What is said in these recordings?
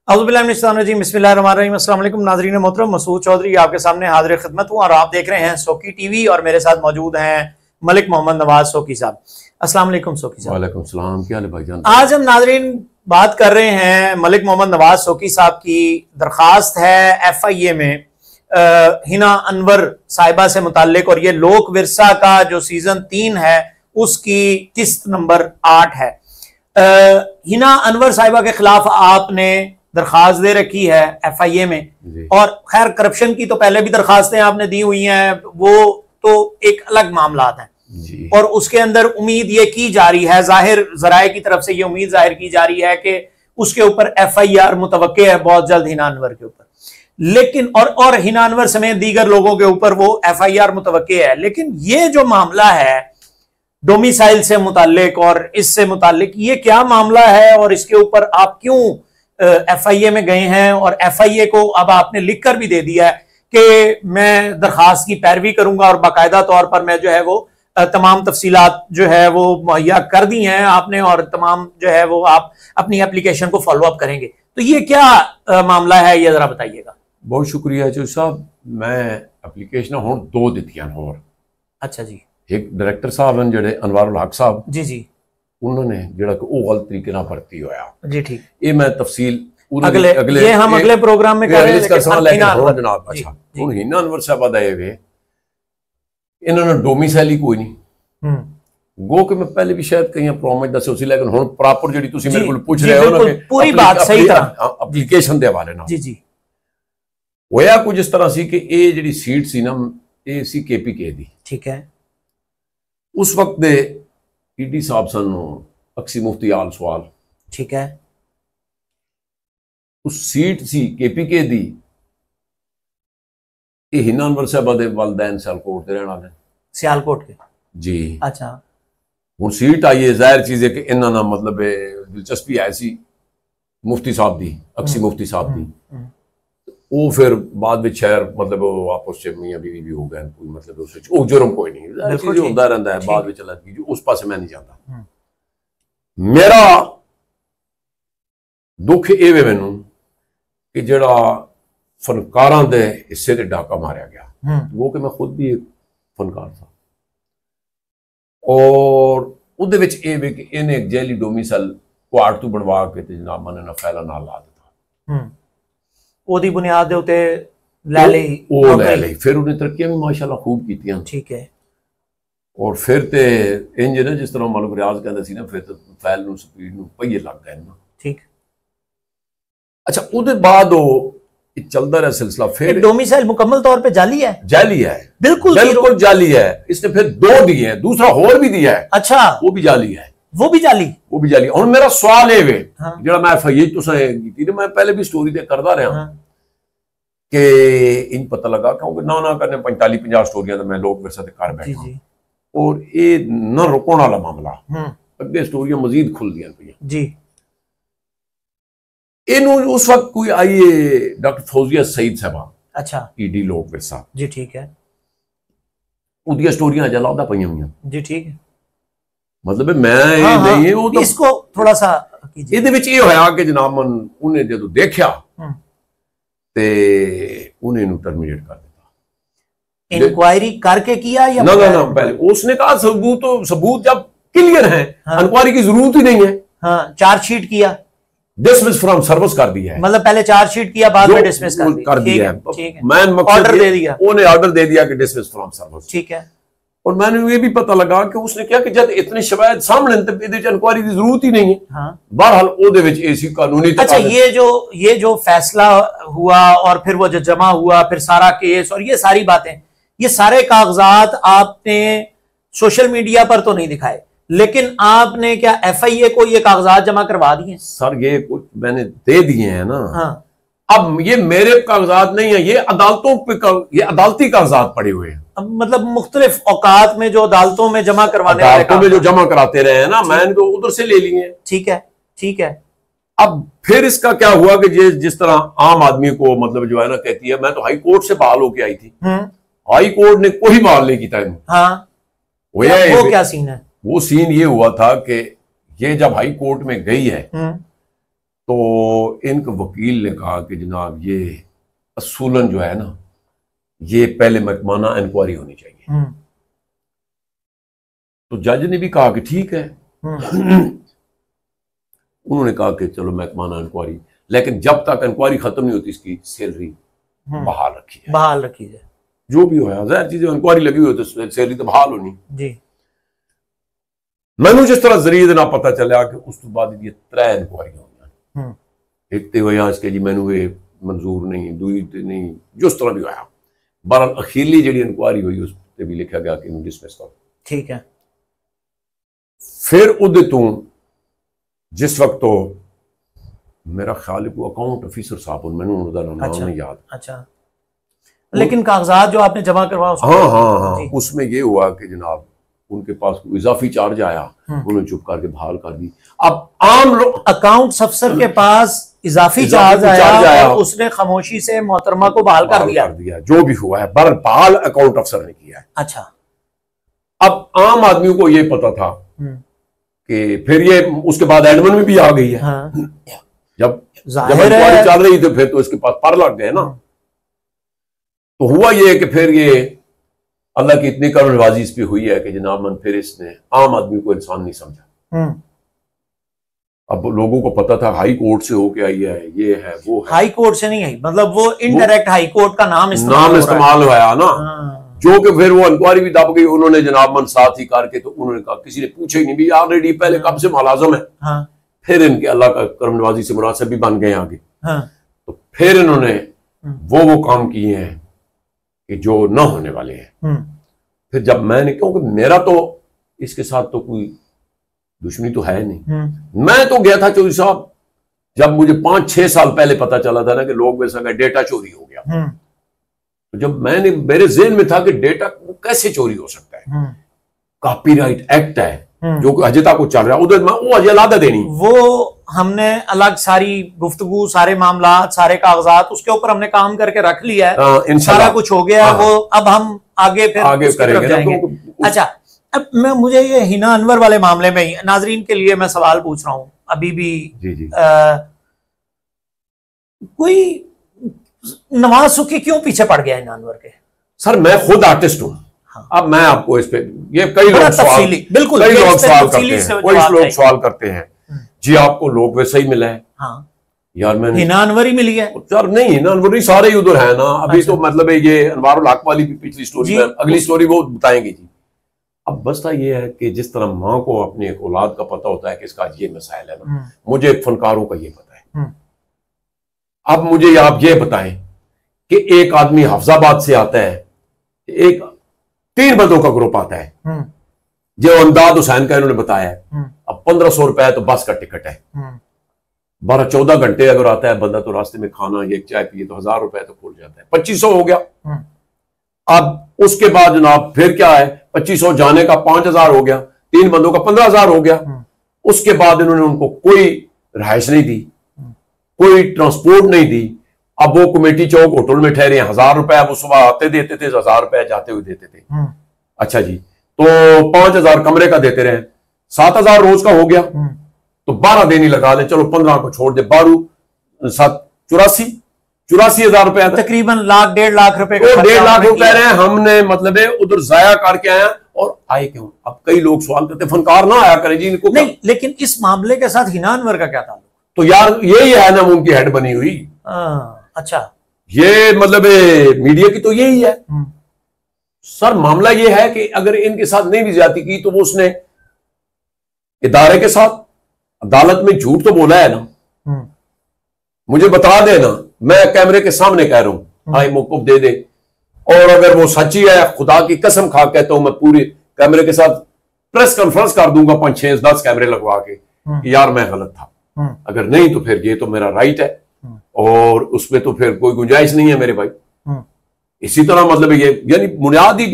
बिस्मिल्लाहिर्रहमानिर्रहीम। अस्सलाम वालेकुम नाज़रीन मोहतरम, मसूद चौधरी आपके सामने हाजिर खिदमत हूँ और आप देख रहे हैं सोकी टीवी और मेरे साथ मौजूद हैं मलिक मोहम्मद नवाज सोकी साहब। अस्सलाम वालेकुम सोकी साहब। वालेकुम सलाम, क्या हाल है भाईजान? आज हम नाज़रीन बात कर रहे हैं मलिक मोहम्मद नवाज सोकी साहब की दरखास्त है FIA में हिना अनवर साहिबा से मुताल्लिक, और ये लोक विरसा का जो सीजन 3 है उसकी किस्त नंबर 8 है। हिना अनवर साहिबा के खिलाफ आपने दरखास्त दे रखी है FIA में, और खैर करप्शन की तो पहले भी दरखास्तें आपने दी हुई हैं, वो तो एक अलग मामला है जी। और उसके अंदर उम्मीद ये की जा रही है, जाहिर जराए की तरफ से ये उम्मीद जाहिर की जा रही है कि उसके ऊपर FIR मुतवक्के है बहुत जल्द हिना अनवर के ऊपर, लेकिन और हिना अनवर समेत दीगर लोगों के ऊपर वो FIR मुतवक्के है। लेकिन ये जो मामला है डोमिसाइल से मुताल्लिक और इससे मुताल्लिक, ये क्या मामला है और इसके ऊपर आप क्यों FIA में गए हैं? और FIA को अब आपने लिख कर भी दे दिया है कि मैं दरखास्त की पैरवी करूंगा और बाकायदा तौर पर मैं जो है वो तमाम तफसीलात जो है वो मुहैया कर दी हैं आपने, और तमाम जो है वो आप अपनी एप्लीकेशन को फॉलो अप करेंगे। तो ये क्या मामला है, ये जरा बताइएगा। बहुत शुक्रिया जो साहब, मैं एप्लीकेशन हुण 2 दित्तियां होर। अच्छा जी। एक डायरेक्टर साहब हैं जेडे अनवारुल हक साहब जी जी, उन्होंने जेड़ा कि वो गलत तरीके ना भर्ती होया जी, ठीक। ये मैं तफसील अगले ये हम अगले प्रोग्राम में कर रहे हैं, लेकिन जनाब अच्छा हुण हिना अनवर साहब आए वे इन्होंने डोमिसाइल ही कोई नहीं गो कि मैं पहले भी शायद कहीं प्रॉमिस दसे उसी, लेकिन हुण प्रॉपर जेडी तुसी मेरे कोल पूछ रहे हो ना कि पूरी बात सही तरह एप्लीकेशन दे हवाले नाल जी जी होया कुछ इस तरह सी कि ये जेडी सीट सी ना ये सी KPK दी, ठीक है। उस वक्त दे ED साहब सन अक्सी मुफ्ती आल सवाल, ठीक है। उस सीट सी KPK दी, ये हिना अनवर साहबा दे वालदैन सियालकोट दे रहने वाले, सियालकोट के जी। अच्छा, हुण सीट आई है, जाहिर चीज है कि इन्हां ना मतलब दिलचस्पी है सी मुफ्ती साहब दी, अक्सी मुफ्ती साहब दी, वो फिर बाद में शहर मतलब आपस से मियां बीवी भी हो गए, कोई मतलब उससे जुर्म कोई नहीं, चीज होता रहता है, बाद में चला की उस पास मैं नहीं जाता। मेरा दुख ये वे मैनू कि जड़ा फनकारां दे हिस्से ते डाका मारिया गया, वो कि मैं खुद भी एक फनकार था, और उहदे विच ये वे कि इन्हें एक जैली डोमिसाइल क्वार्ट तो बनवा के ते जनाब मैंने ना फैला ना ला दिता, ओदी बुनियाद दे उते ले लई, फिर उन्हें तरक्कियां भी माशाल्लाह खूब कीतियां, ठीक है। और फिर ते इंज ना जिस तरह मालूम रियाज कहंदे सी ना, फिर तो फैल नूं स्पीड नूं पहिए लग गए ना, ठीक। अच्छा, उहदे बाद वो चलता रहा सिलसिला, फिर डोमिसाइल मुकम्मल तौर पे जाली है, जाली है, बिल्कुल जाली है। इसने फिर 2 दिए हैं, दूसरा होर भी दिया है, अच्छा वो भी जाली है, वो भी जाली। और मेरा सवाल है वे जो मैं FIA तुसें मैं पहले भी स्टोरी ते करदा रहा कि इन पता लगा क्योंकि ना करने 45-50 स्टोरियां तो मैं लोग विरसा ते कर बैठा, और ये न रुकने वाला मामला, अगे स्टोरियां मजीद खुल दियां पईयां जी। इनू उस वक्त कोई आई है डॉक्टर फौजिया सईद साहबा, अच्छा ED लोक विरसा जी, ठीक है। उदियां स्टोरियां जलादा पईयां हुईयां जी, ठीक है। मतलब मैं नहीं है वो तो इसको थोड़ा सा ਇਹਦੇ ਵਿੱਚ ਇਹ ਹੋਇਆ ਕਿ ਜਨਾਬ ਉਹਨੇ ਜਦੋਂ ਦੇਖਿਆ ਤੇ ਉਹਨੇ ਨੂੰ ਟਰਮੀनेट कर दिया। इंक्वायरी करके किया या ना पहले उसने कहा सबूत जब क्लियर है, इंक्वायरी की जरूरत ही नहीं है। हाँ, चार्जशीट किया, डिसमिस फ्रॉम सर्विस कर दिया है, मतलब पहले चार्जशीट किया बाद में डिसमिस कर दिया है। मैंने ऑर्डर दे दिया, उन्हें ऑर्डर दे दिया कि डिसमिस फ्रॉम सर्विस, ठीक है। और मैंने ये भी पता लगा कि उसने क्या कि जब इतने शवायद सामने इंक्वायरी की जरूरत ही नहीं है। हाँ। बहरहाल ओदे विच ऐसी कानूनी, अच्छा ये जो फैसला हुआ और फिर वो जो जमा हुआ, फिर सारा केस और ये सारी बातें, ये सारे कागजात आपने सोशल मीडिया पर तो नहीं दिखाए, लेकिन आपने क्या FIA को ये कागजात जमा करवा दिए? सर ये कुछ मैंने दे दिए हैं ना। हाँ। अब ये मेरे कागजात नहीं है, ये अदालतों पे ये अदालती कागजात पड़े हुए हैं, मतलब मुख्तलिफ औकात में जो अदालतों में जमा करवाने अदालतों में जो जमा कराते रहे हैं ना, मैंने तो उधर से ले लिए हैं, ठीक है, ठीक है। अब फिर इसका क्या हुआ कि जिस तरह आम आदमी को मतलब जो है ना कहती है, मैं तो हाई कोर्ट से बहाल होके आई थी, हाई कोर्ट ने कोई बहाल नहीं किया। हाँ, वो क्या सीन है? वो सीन ये हुआ था कि ये जब हाई कोर्ट में गई है तो इनके वकील ने कहा कि जनाब ये असूलन जो है ना, ये पहले महकमाना इंक्वायरी होनी चाहिए। तो जज ने भी कहा कि ठीक है। उन्होंने कहा कि चलो महकमाना इंक्वायरी, लेकिन जब तक इंक्वायरी खत्म नहीं होती इसकी सैलरी बहाल रखी जाए। जो भी हो जाहिर चीज, इंक्वायरी लगी हुई तो सैलरी तो बहाल होनी जी। मैनू जिस तरह जरिए ना पता चला कि उस तो बाद ये 3 इंक्वायरी हो, एक तो वह के जी मैनू ये मंजूर नहीं, दूई नहीं, जिस तरह भी होया। बहरहाल अखीरली जी इंक्वायरी हुई उस पर भी लिखा गया कि डिसमिस करो। ठीक है। फिर उदे तू जिस वक्त तो मेरा ख्याल है को अकाउंट ऑफिसर साहब, मैंने उनका नाम नहीं याद। अच्छा, लेकिन कागजात जो आपने जमा करवाया हाँ, उसमें ये हुआ कि जनाब उनके पास इजाफी चार्ज आया, उन्होंने चुप करके बहाल कर दी। अब आम लोग, अकाउंट अफसर के पास इजाफी चार्ज आया और उसने खामोशी से मोहतरमा को बहाल कर दिया। जो भी हुआ है बहाल अकाउंट अफसर ने किया है। अच्छा, अब आम आदमी को ये पता था कि फिर ये उसके बाद एडमिन में भी आ गई है। हाँ। जब इंक्वायरी चल रही तो फिर तो इसके पास पर लग गए ना। तो हुआ ये कि फिर ये अल्लाह की इतनी करमनवाजी इस पे हुई है कि जनाब मन फिर इसने आम आदमी को इंसान नहीं समझा। अब लोगों को पता था हाई कोर्ट से होके आई है, ये है वो है। हाई कोर्ट से नहीं आई, मतलब वो इनडायरेक्ट हाई कोर्ट का नाम इस्तेमाल हुआ ना। जो कि फिर वो इंक्वायरी भी दब गई। उन्होंने जनाब मन साथ ही करके तो उन्होंने कहा, किसी ने पूछा ही नहीं भी ऑलरेडी पहले कब से मुलाजिम है। हाँ। फिर इनके अल्लाह का करमनवाजी से मुनासिब भी बन गए आगे। हाँ। तो फिर इन्होंने वो काम किए हैं कि जो न होने वाले हैं। फिर जब मैंने, क्योंकि मेरा तो इसके साथ तो कोई दुश्मनी तो है नहीं, मैं तो गया था चौधरी साहब जब मुझे 5-6 साल पहले पता चला था ना कि लोग वैसा का डेटा चोरी हो गया। तो जब मैंने, मेरे ज़हन में था कि डेटा कैसे चोरी हो सकता है, कॉपीराइट एक्ट है जो कि अजय तक को चल रहा है, उधर वो अजय लादा देनी, वो हमने अलग सारी गुफ्तगू, सारे मामला, सारे कागजात उसके ऊपर हमने काम करके रख लिया है। सारा कुछ हो गया है। वो अब हम आगे फिर करेंगे। अच्छा, अब मुझे ये हिना अनवर वाले मामले में ही नाजरीन के लिए मैं सवाल पूछ रहा हूँ। अभी भी जी। कोई नवाज सुखी क्यों पीछे पड़ गया हिना अनवर के? सर मैं खुद आर्टिस्ट हूँ। हाँ। अब मैं आपको इस पे, ये कई लोग सवाल, बिल्कुल कई लोग सवाल करते हैं, कोई लोग सवाल करते हैं जी आपको लोग वैसे ही मिला है। हाँ। यार मैंने हिना अनवर ही मिली है यार। नहीं, हिना अनवर ही सारे ही उधर है ना अभी। अच्छा। तो मतलब ये अनवारुल हक वाली भी पिछली स्टोरी में, अगली स्टोरी वो बताएंगे जी। अब बसता ये है कि जिस तरह माँ को अपने औलाद का पता होता है कि इसका ये मसाइल है ना, मुझे फनकारों का ये पता है। अब मुझे आप ये बताएं कि एक आदमी हफ्जाबाद से आता है, एक 3 बंदों का ग्रुप आता है जो अमदाद हुसैन का इन्होंने बताया है। अब 1500 रुपए तो बस का टिकट है। 12-14 घंटे अगर आता है बंदा तो रास्ते में खाना एक चाय पिए तो 1000 रुपए तो खुल जाता है, 2500 हो गया। अब उसके बाद जनाब फिर क्या है, 2500 जाने का 5000 हो गया, 3 बंदों का 15000 हो गया। उसके बाद इन्होंने उनको कोई रिहाइश नहीं दी, कोई ट्रांसपोर्ट नहीं दी। अब वो कमेटी चौक होटल में ठहरे, 1000 रुपए वो सुबह आते देते थे, 1000 रुपए जाते हुए देते थे। अच्छा जी, तो 5000 कमरे का देते रहे, 7000 रोज का हो गया। तो 12 दिन ही लगा दे, चलो 15 को छोड़ दे, 84,000 रुपए तकरीबन 1.5 लाख रुपए, 1.5 लाख रुपए रहे हमने मतलब उधर जाया करके आया। और आए क्यों? अब कई लोग सवाल करते फनकार ना आया करें जी इनको नहीं। लेकिन इस मामले के साथ हिना अनवर का क्या ताल्लुक? तो यार यही है ना उनकी हेड बनी हुई। अच्छा, ये मतलब मीडिया की तो यही है। सर मामला ये है कि अगर इनके साथ नहीं भी ज्यादती की तो वो उसने इदारे के साथ अदालत में झूठ तो बोला है ना। मुझे बता देना, मैं कैमरे के सामने कह रहा हूं, हाई मौकूफ दे दे। और अगर वो सच्ची है, खुदा की कसम खा कहता हूं, मैं पूरी कैमरे के साथ प्रेस कॉन्फ्रेंस कर दूंगा 5, 6, 10 कैमरे लगवा के कि यार मैं गलत था। अगर नहीं तो फिर ये तो मेरा राइट है और उसमें तो फिर कोई गुंजाइश नहीं है मेरे भाई। इसी तरह मतलब ये यानी बुनियादी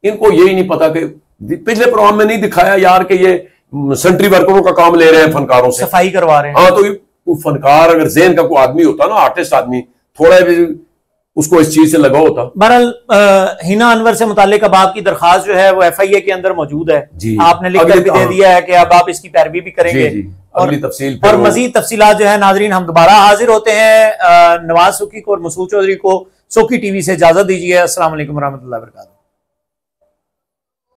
इनको यही नहीं पता कि पिछले प्रोग्राम में नहीं दिखाया यार कि ये सेंट्री वर्करों का काम ले रहे हैं, फनकारों से सफाई करवा रहे हैं। हाँ, तो फनकार अगर ज़हन का कोई आदमी होता ना, आर्टिस्ट आदमी, थोड़ा भी उसको इस चीज से लगा होता। बहरहाल हिना अनवर से मुताल्लिक अब आपकी दरखास्त जो है वो FIA के अंदर मौजूद है जी। आपने लिख कर भी दे दिया है कि अब आप इसकी पैरवी भी करेंगे जी, जी। अगली तफसील और मजीद तफसीलात जो है नाजरीन हम दोबारा हाजिर होते हैं। नवाज सुकी को और मसूद चौधरी को सोकी टीवी से इजाजत दीजिए। अस्सलाम वालेकुम रहमतुल्लाहि व बरकातहू।